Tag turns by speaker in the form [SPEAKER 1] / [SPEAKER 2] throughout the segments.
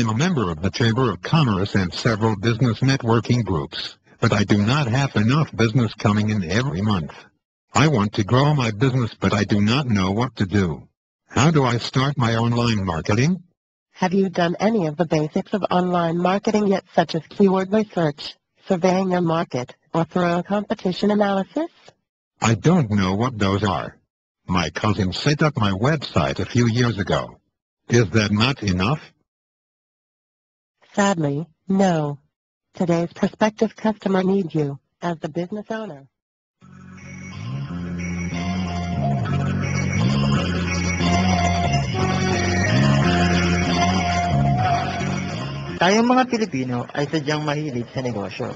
[SPEAKER 1] a member of the Chamber of Commerce and several business networking groups, but I do not have enough business coming in every month. I want to grow my business, but I do not know what to do. How do I start my online marketing?
[SPEAKER 2] Have you done any of the basics of online marketing yet, such as keyword research, surveying your market, or thorough competition analysis?
[SPEAKER 1] I don't know what those are. My cousin set up my website a few years ago. Is that not enough?
[SPEAKER 2] Sadly, no. Today's prospective customer needs you as the business owner.
[SPEAKER 3] Tayong mga Pilipino ay sadyang mahilig sa negosyo.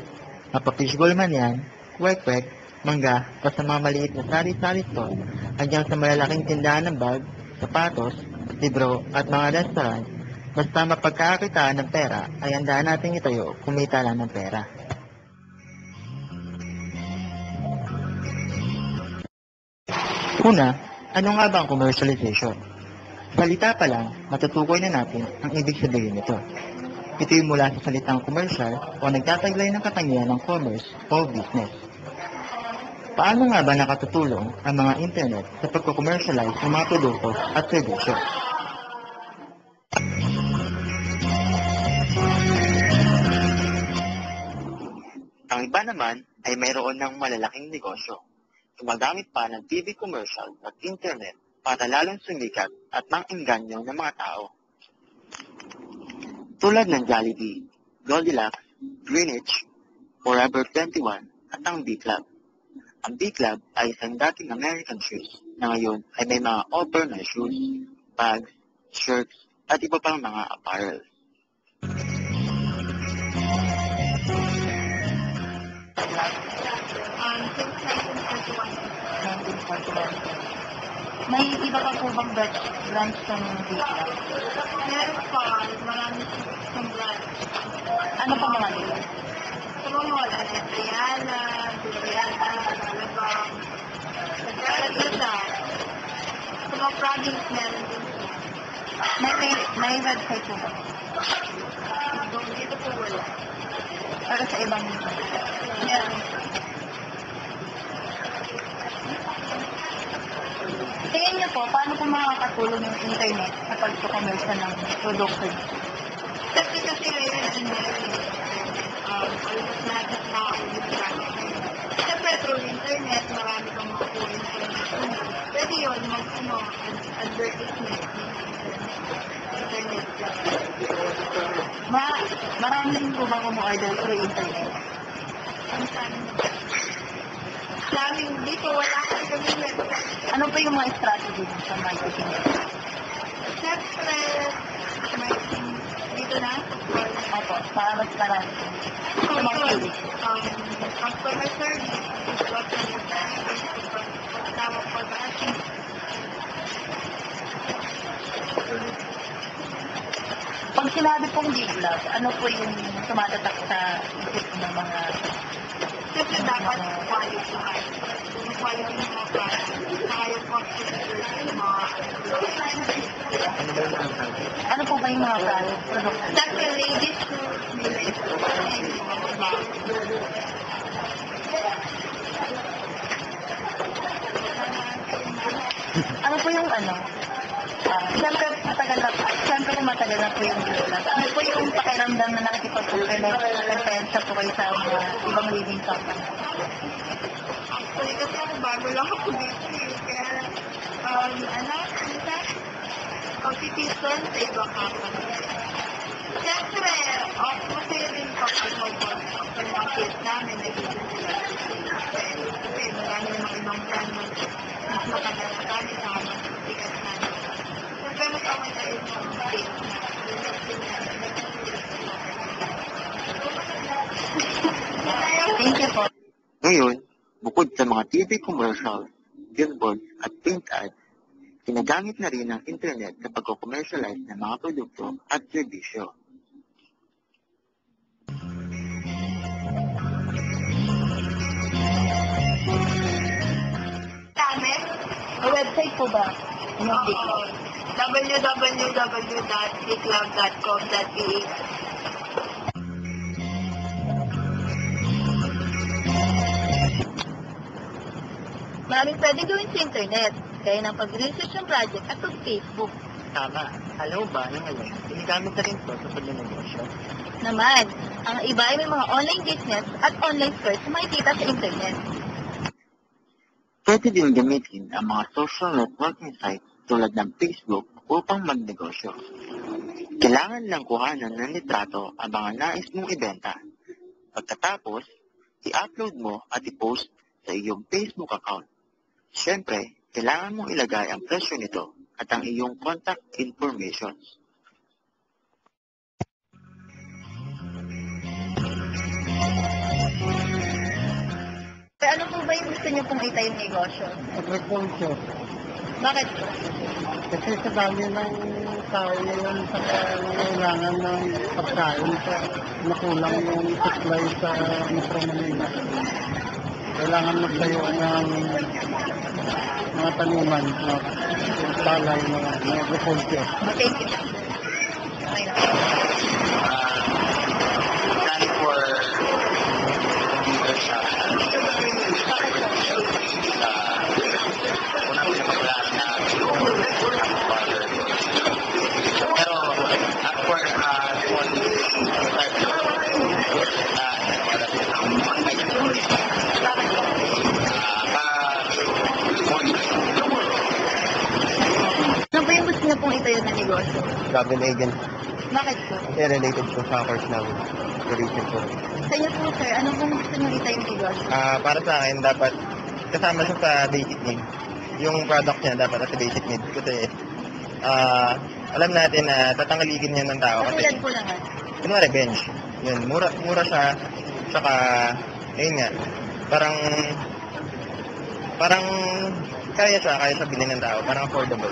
[SPEAKER 3] Mapapishgol man yan, kwek-kwek, mangga, o sa mga maliit na sari-sari store, hanggang sa malalaking tindahan ng bag, sapatos, libro, at mga restaurant, basta mapagkakakitaan ng pera, ay handa nating itayo kumita lang ng pera. Una, ano nga ba ang commercialization? Salita pa lang, matutukoy na natin ang ibig sabihin nito. Ito yung mula sa salitang commercial o nagtataglay ng katangian ng commerce o business. Paano nga ba nakatutulong ang mga internet sa pagko-commercialize ng mga produkto at serbisyo? Ang iba naman ay mayroon ng malalaking negosyo. Gumagamit pa ng TV commercial at internet para lalong sumikat at mang-engganyo ng mga tao. Tulad ng Jollibee, Goldilocks, Greenwich, Forever 21 at ang B-Club. Ang B-Club ay isang dating American shoes na ngayon ay may mga offer na shoes, bags, shirts at iba pang mga apparel.
[SPEAKER 4] May iba pa po bang branch ng B-Club? Meron pa, marami ng branch. Ano pa mga nila? Sa mga wala na, Triana, Duriana, Alabang, Nagkakaganda. Sa mga province meron din. May website po ba? Dito po wala. Para sa ibang meron. Tingin niyo po, paano po makakatulong yung internet sa pagko-commercial ng produkto niyo? Kasi ngayon, almost lahat ng tao yung gamit. Siyempre, through internet, marami kang makuha information. Pwede yun, advertisement. Internet lang. Marami rin po ba kumuorder through internet? Sa amin dito, wala kang gamitin. Ano pa yung mga strategy sa marketing? Siyempre, marketing dito na? Opo, para sa mga pilis. Customer service, customer service, pagtawag pag-asin. Pag sinabi pong B-Club, ano po yung tumatatak sa isip ng mga... Kasi dapat quality. Yung quality ng mga product. Saka yung consistency ng mga... Ano po ba yung mga product? Siyempre, ladies shoes, ladies shoes, and mga bag. Ano po yung ano? Siyempre, matagal na po yung B-Club. Ano po yung pakiramdam na nakikipag-nagpensa po kayo sa mga ibang living company? Actually, kasi ako bago lang ako dito. Kaya, competition sa ibang company. Siyempre, masaya din po ako sa mga kids namin. Kasi marami ng ibang brand mas matagal na kami sa mas sikat namin. Siyempre, mas ako tayo sa mga kids na Thank you po.
[SPEAKER 3] Ngayon, bukod sa mga TV commercial, billboard at print ads, ginagamit na rin ang internet sa pagko-commercialize ng mga produkto at serbisyo.
[SPEAKER 4] May website po ba? Anong Biglab? www.biglab.com.ph. Maraming pwede gawin sa internet, gaya ng pag-research ng project at pag-Facebook.
[SPEAKER 3] Tama. Alam mo ba na ngayon, ginagamit na rin ito sa pagnanegosyo?
[SPEAKER 4] Naman, ang iba ay may mga online business at online stores na makikita sa internet.
[SPEAKER 3] Pwede din gamitin ang mga social networking sites tulad ng Facebook upang magnegosyo. Kailangan lang kuhanan ng litrato ang mga nais mong ibenta. Pagkatapos, i-upload mo at i-post sa iyong Facebook account. Siyempre, kailangan mong ilagay ang presyo nito at ang iyong contact information.
[SPEAKER 4] Pero ano po ba yung gusto niyo pong itayong negosyo?
[SPEAKER 5] Agriculture.
[SPEAKER 4] Bakit po?
[SPEAKER 5] Kasi sa dami ng tao ngayon sa kailangan ng pagkain sa nakulang yung supply sa Metro Manila. Kailangan magtayo ng mga tanuman na palay na agriculture.
[SPEAKER 4] Thank you. Okay na.
[SPEAKER 3] Planning for leadership. Unang pinapagalaan na pero of course,
[SPEAKER 4] Ano ba yung gusto niyo pong itayo na negosyo?
[SPEAKER 3] travel agent,
[SPEAKER 4] Bakit po?
[SPEAKER 3] kasi related po sa course namin. Tourism po.
[SPEAKER 4] Sa inyo po, sir, ano pong gusto niyo itayong negosyo?
[SPEAKER 3] Para sa akin, dapat kasama siya sa basic needs. Yung product niya dapat sa basic needs. Kasi alam natin na tatangalikin niya ng tao.
[SPEAKER 4] Katulad
[SPEAKER 3] Kasi,
[SPEAKER 4] po naman.
[SPEAKER 3] kunwari, bench. Yun, mura siya. Saka, ayun nga, parang kaya siya bilhin ng tao. Parang affordable.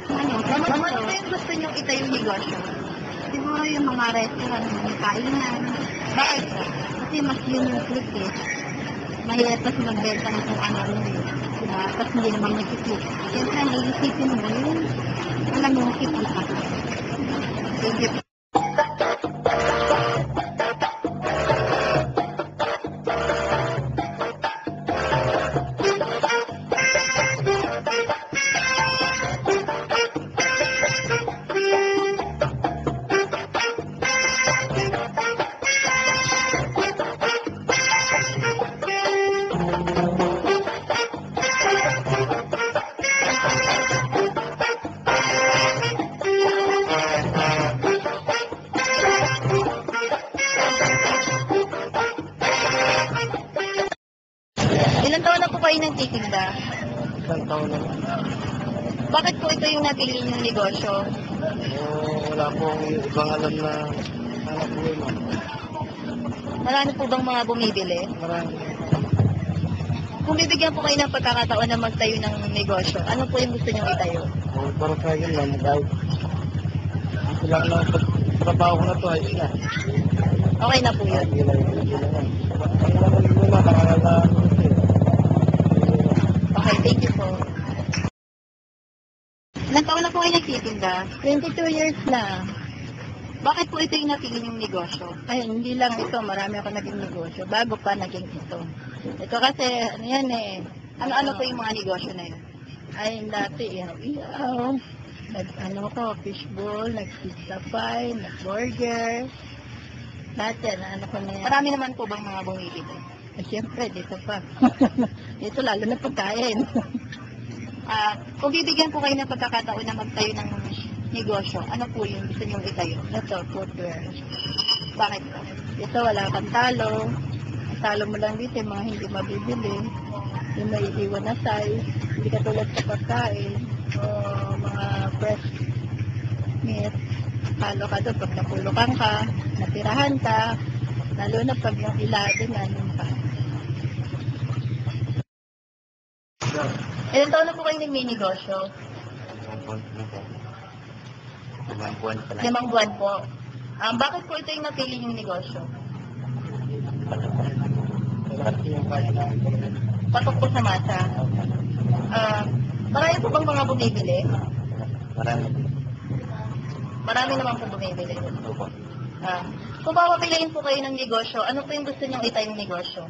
[SPEAKER 4] Ano ba yung gusto niyong itayong negosyo?
[SPEAKER 6] Siguro yung mga restaurant, mga kainan.
[SPEAKER 4] Bakit po?
[SPEAKER 6] Kasi mas yun yung click eh. Mahirap kasi magbenta ng kung ano rin eh. Diba? Tapos hindi naman mag-click. Siyempre, ang iisipin mo yun. Alam mo, kikita ka.
[SPEAKER 4] Thank you. Ilan taon na po kayo nagtitinda?
[SPEAKER 5] Isang taon na lang.
[SPEAKER 4] Bakit po ito yung napili niyong negosyo?
[SPEAKER 5] Wala pong ibang alam na hanap buhay mo.
[SPEAKER 4] Marami po bang mga bumibili?
[SPEAKER 5] Marami.
[SPEAKER 4] Kung bibigyan po kayo ng pagkakataon na magtayo ng negosyo, ano po yung gusto niyong itayo?
[SPEAKER 5] Para sa akin lang, kahit lang na trabaho ko na to, ayos na.
[SPEAKER 4] Okay na po yun.
[SPEAKER 5] Hindi lang. Ang naman muna, nakakalaan ko kasi.
[SPEAKER 4] Okay, thank you po. Ilan taon na po kayo nagtitinda?
[SPEAKER 6] 22 years na.
[SPEAKER 4] Bakit po ito yung napili niyong negosyo?
[SPEAKER 6] Ay, hindi lang ito. Marami ako naging negosyo. Bago pa naging ito. Ito kasi, ano yan eh.
[SPEAKER 4] Ano po yung mga negosyo na yun?
[SPEAKER 6] Ay, dati, ihaw. Ano ko, fishbowl, nag-pizza pie, nag-burger. Dati, ano ko na yan.
[SPEAKER 4] Marami naman po bang mga bumibili?
[SPEAKER 6] Eh, siyempre, dito pa. Dito lalo na pagkain.
[SPEAKER 4] Kung bibigyan po kayo ng pagkakataon na magtayo ng negosyo, ano po yung gusto niyong itayo?
[SPEAKER 6] Ito, footwear.
[SPEAKER 4] Bakit po?
[SPEAKER 6] Ito, wala kang talo. Ang talo mo lang dito, yung mga hindi mabibili. Yung may iwan na size. Hindi katulad sa pagkain. O mga fresh meat. Talo ka doon pag napulukan ka, natirahan ka. Lalo na pag yung ilalim, anong pa.
[SPEAKER 4] Ilan taon na po kayo nagmi-negosyo?
[SPEAKER 3] 5 buwan pa lang.
[SPEAKER 4] 5 buwan po. Bakit po ito yung napili yung negosyo?
[SPEAKER 5] Kasi yung kaya namin.
[SPEAKER 4] Patok po sa masa. Marami po bang mga bumibili?
[SPEAKER 3] Marami.
[SPEAKER 4] Marami naman po bumibili.
[SPEAKER 3] Opo.
[SPEAKER 4] Kung papapiliin po kayo ng negosyo, ano po yung gusto niyong itayong negosyo?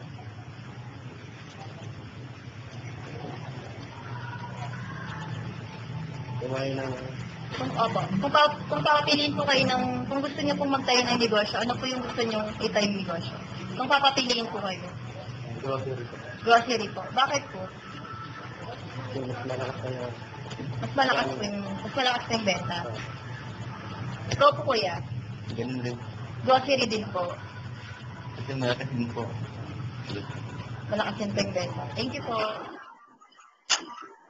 [SPEAKER 3] Kumain ng...
[SPEAKER 4] Kung papapiliin po kayo kung gusto niyo pong magtayo ng negosyo, ano po yung gusto niyong itayong negosyo? Kung papapiliin po kayo.
[SPEAKER 3] Grocery.
[SPEAKER 4] Grocery po. Bakit po?
[SPEAKER 3] Mas malakas na
[SPEAKER 4] Mas malakas po yung benta. Ikaw po kuya,
[SPEAKER 3] ganun din.
[SPEAKER 4] grocery din po.
[SPEAKER 3] Kasi malakas din po.
[SPEAKER 4] Malakas din po yung benta. Thank you po.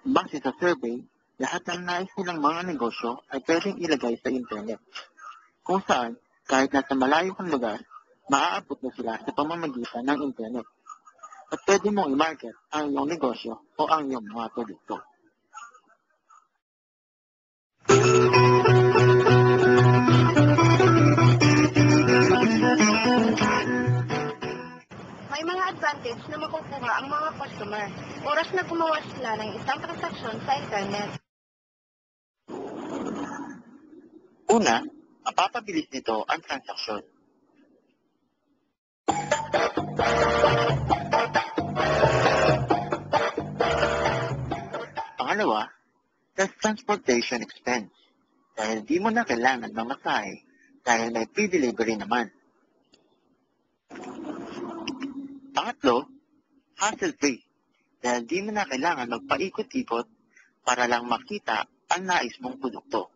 [SPEAKER 3] Base sa survey, lahat ng nais nilang mga negosyo ay pwedeng ilagay sa internet. Kung saan, kahit nasa malayo kang lugar, maaabot na sila sa pamamagitan ng internet. At pwede mong i-market ang iyong negosyo o ang iyong mga produkto.
[SPEAKER 4] May mga advantage na makukuha ang mga customer. Oras na gumawa sila ng isang transaksyon sa internet.
[SPEAKER 3] Una, mapapabilis nito ang transaksyon. Pangalawa, less transportation expense. Dahil di mo na kailangan mamasahe dahil may free delivery naman. Pangatlo, hassle-free. Dahil di mo na kailangan magpaikot-ikot para lang makita ang nais mong produkto.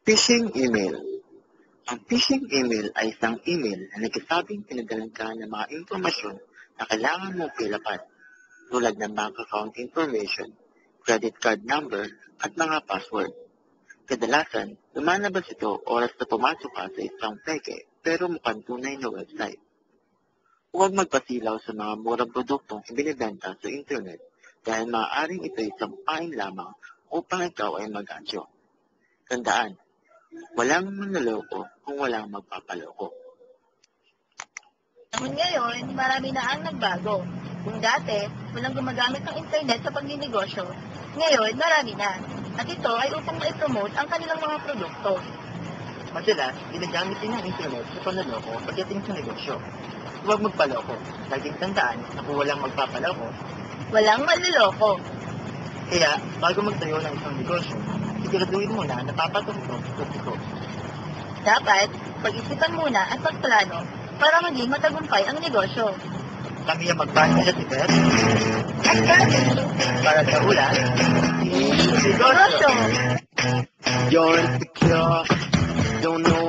[SPEAKER 3] Phishing email. Ang phishing email ay isang email na nagsasabing pinadalan ka ng mga impormasyon na kailangan mong pilapan, tulad ng bank account information, credit card number, at mga password. Kadalasan, lumalabas ito oras na pumasok ka sa isang peke pero mukhang tunay na website. Huwag magpasilaw sa mga murang produktong ibinibenta sa internet dahil maaaring ito isang pain lamang upang ikaw ay mag-ansyo. Tandaan, walang manloloko kung walang magpapaloko.
[SPEAKER 4] Ngayon, marami na ang nagbago. Kung dati, walang gumagamit ng internet sa pagninegosyo, ngayon marami na. At ito ay upang ma-promote ang kanilang mga produkto.
[SPEAKER 3] Madalas, ginagamit din ang internet sa panloloko pagdating sa negosyo. Huwag magpaloko. Laging tandaan na kung walang magpapaloko.
[SPEAKER 4] Walang manloloko.
[SPEAKER 3] Kaya, bago magtayo ng isang negosyo, siguraduhin mo na napapatungtong ito.
[SPEAKER 4] Dapat, pag-isipan muna at pagplano para maging matagumpay ang negosyo.
[SPEAKER 3] Kami ang magpapala si Beth. Para sa ulan,
[SPEAKER 4] Negosyo!
[SPEAKER 3] you're insecure, don't know